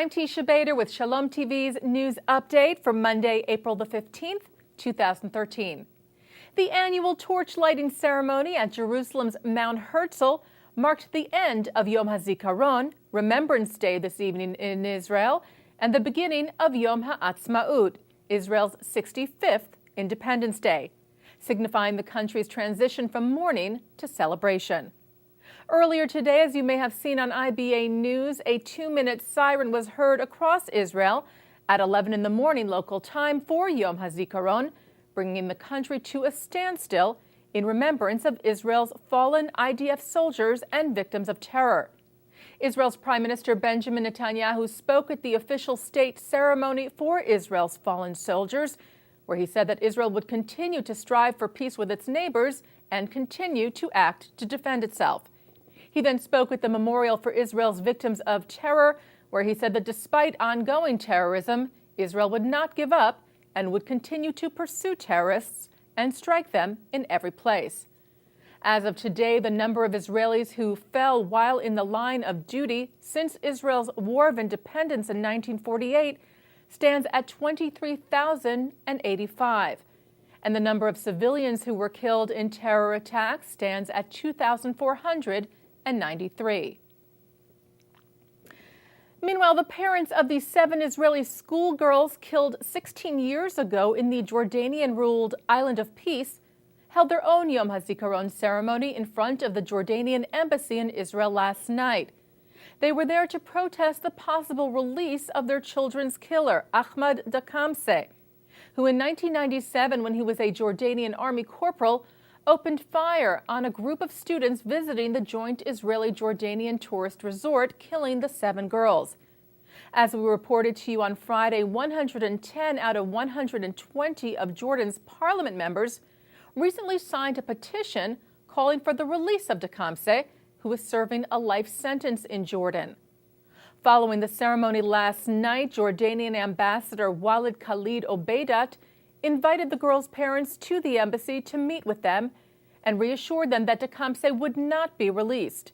I'm Teisha Bader with Shalom TV's news update for Monday, April the 15th, 2013. The annual torch lighting ceremony at Jerusalem's Mount Herzl marked the end of Yom HaZikaron, Remembrance Day this evening in Israel, and the beginning of Yom HaAtzmaut, Israel's 65th Independence Day, signifying the country's transition from mourning to celebration. Earlier today, as you may have seen on IBA News, a 2-minute siren was heard across Israel at 11 in the morning local time for Yom HaZikaron, bringing the country to a standstill in remembrance of Israel's fallen IDF soldiers and victims of terror. Israel's Prime Minister Benjamin Netanyahu spoke at the official state ceremony for Israel's fallen soldiers, where he said that Israel would continue to strive for peace with its neighbors and continue to act to defend itself. He then spoke at the Memorial for Israel's Victims of Terror, where he said that despite ongoing terrorism, Israel would not give up and would continue to pursue terrorists and strike them in every place. As of today, the number of Israelis who fell while in the line of duty since Israel's War of Independence in 1948 stands at 23,085, and the number of civilians who were killed in terror attacks stands at 2,493. Meanwhile, the parents of the 7 Israeli schoolgirls killed 16 years ago in the Jordanian-ruled Island of Peace held their own Yom HaZikaron ceremony in front of the Jordanian embassy in Israel last night. They were there to protest the possible release of their children's killer, Ahmad Dakamse, who in 1997, when he was a Jordanian army corporal, opened fire on a group of students visiting the joint Israeli-Jordanian tourist resort, killing the 7 girls. As we reported to you on Friday, 110 out of 120 of Jordan's parliament members recently signed a petition calling for the release of Dakamse, who is serving a life sentence in Jordan. Following the ceremony last night, Jordanian Ambassador Walid Khalid Obeidat invited the girls' parents to the embassy to meet with them and reassured them that Dakamse would not be released.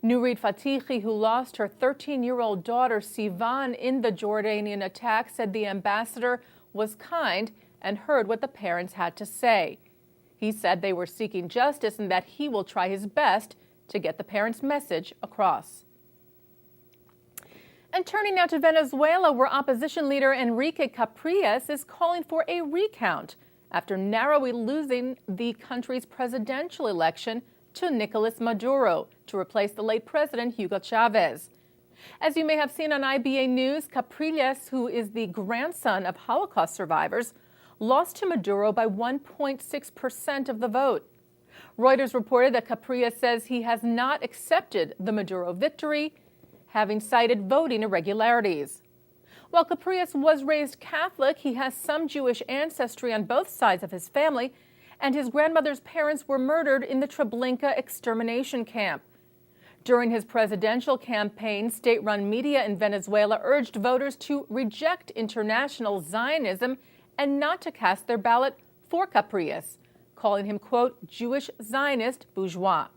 Nurit Fatihi, who lost her 13-year-old daughter Sivan in the Jordanian attack, said the ambassador was kind and heard what the parents had to say. He said they were seeking justice and that he will try his best to get the parents' message across. And turning now to Venezuela, where opposition leader Enrique Capriles is calling for a recount after narrowly losing the country's presidential election to Nicolas Maduro to replace the late president Hugo Chavez. As you may have seen on IBA News, Capriles, who is the grandson of Holocaust survivors, lost to Maduro by 1.6% of the vote. Reuters reported that Capriles says he has not accepted the Maduro victory, having cited voting irregularities. While Capriles was raised Catholic, he has some Jewish ancestry on both sides of his family, and his grandmother's parents were murdered in the Treblinka extermination camp. During his presidential campaign, state-run media in Venezuela urged voters to reject international Zionism and not to cast their ballot for Capriles, calling him, quote, Jewish Zionist bourgeois.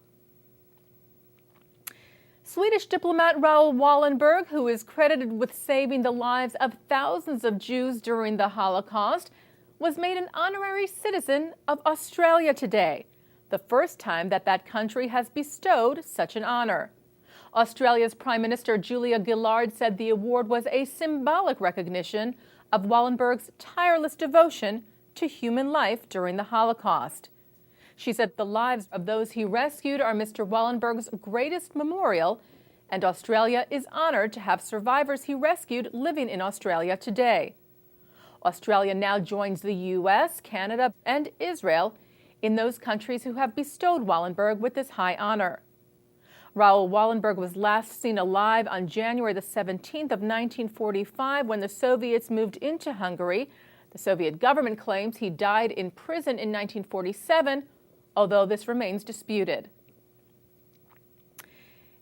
Swedish diplomat Raoul Wallenberg, who is credited with saving the lives of thousands of Jews during the Holocaust, was made an honorary citizen of Australia today, the first time that that country has bestowed such an honor. Australia's Prime Minister Julia Gillard said the award was a symbolic recognition of Wallenberg's tireless devotion to human life during the Holocaust. She said the lives of those he rescued are Mr. Wallenberg's greatest memorial, and Australia is honored to have survivors he rescued living in Australia today. Australia now joins the U.S., Canada, and Israel in those countries who have bestowed Wallenberg with this high honor. Raoul Wallenberg was last seen alive on January the 17th of 1945 when the Soviets moved into Hungary. The Soviet government claims he died in prison in 1947, although this remains disputed.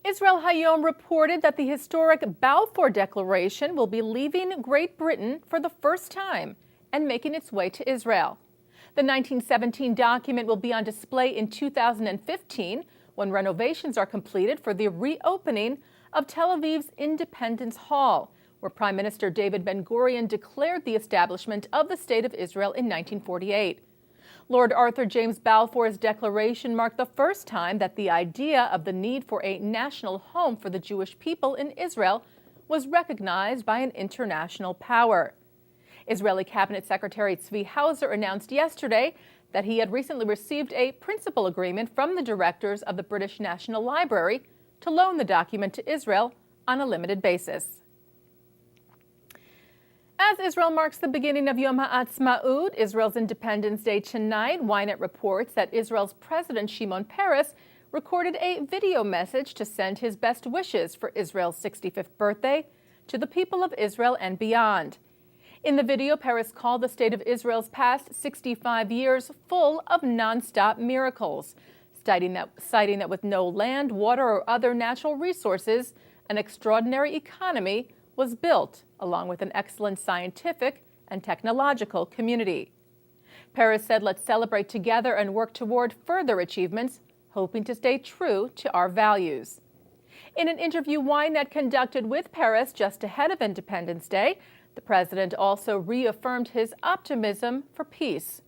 Israel Hayom reported that the historic Balfour Declaration will be leaving Great Britain for the first time and making its way to Israel. The 1917 document will be on display in 2015 when renovations are completed for the reopening of Tel Aviv's Independence Hall, where Prime Minister David Ben-Gurion declared the establishment of the State of Israel in 1948. Lord Arthur James Balfour's declaration marked the first time that the idea of the need for a national home for the Jewish people in Israel was recognized by an international power. Israeli Cabinet Secretary Tzvi Hauser announced yesterday that he had recently received a principal agreement from the directors of the British National Library to loan the document to Israel on a limited basis. As Israel marks the beginning of Yom HaAtzmaut, Israel's Independence Day tonight, Ynet reports that Israel's President Shimon Peres recorded a video message to send his best wishes for Israel's 65th birthday to the people of Israel and beyond. In the video, Peres called the state of Israel's past 65 years full of nonstop miracles, citing that with no land, water, or other natural resources, an extraordinary economy was built, along with an excellent scientific and technological community. Peres said, "Let's celebrate together and work toward further achievements, hoping to stay true to our values." In an interview Ynet conducted with Peres just ahead of Independence Day, the president also reaffirmed his optimism for peace.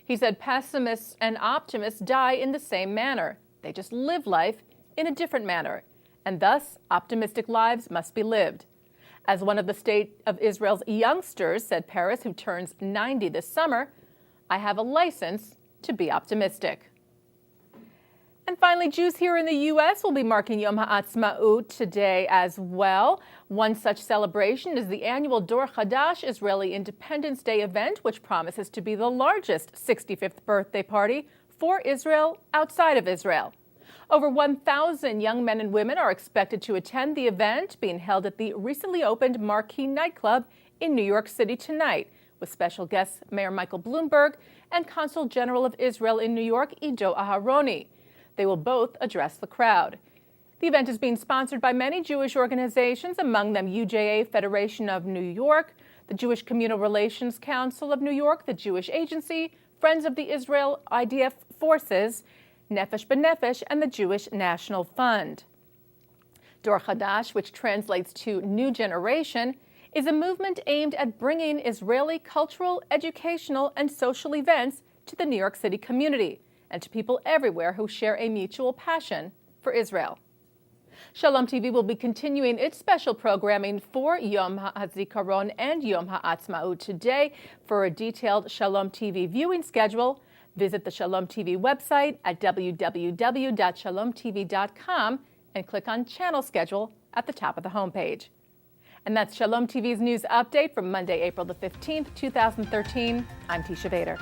He said pessimists and optimists die in the same manner. They just live life in a different manner, and thus optimistic lives must be lived. As one of the State of Israel's youngsters, said Peres, who turns 90 this summer, "I have a license to be optimistic." And finally, Jews here in the U.S. will be marking Yom HaAtzmaut today as well. One such celebration is the annual Dor Chadash Israeli Independence Day event, which promises to be the largest 65th birthday party for Israel outside of Israel. Over 1,000 young men and women are expected to attend the event, being held at the recently opened Marquee nightclub in New York City tonight, with special guests Mayor Michael Bloomberg and Consul General of Israel in New York, Ido Aharoni. They will both address the crowd. The event is being sponsored by many Jewish organizations, among them UJA Federation of New York, the Jewish Communal Relations Council of New York, the Jewish Agency, Friends of the Israel IDF Forces, Nefesh B'Nefesh, and the Jewish National Fund. Dor Chadash, which translates to New Generation, is a movement aimed at bringing Israeli cultural, educational, and social events to the New York City community and to people everywhere who share a mutual passion for Israel. Shalom TV will be continuing its special programming for Yom HaZikaron and Yom HaAtzmaut today. For a detailed Shalom TV viewing schedule, visit the Shalom TV website at www.shalomtv.com and click on Channel Schedule at the top of the homepage. And that's Shalom TV's news update from Monday, April the 15th, 2013. I'm Teisha Vader.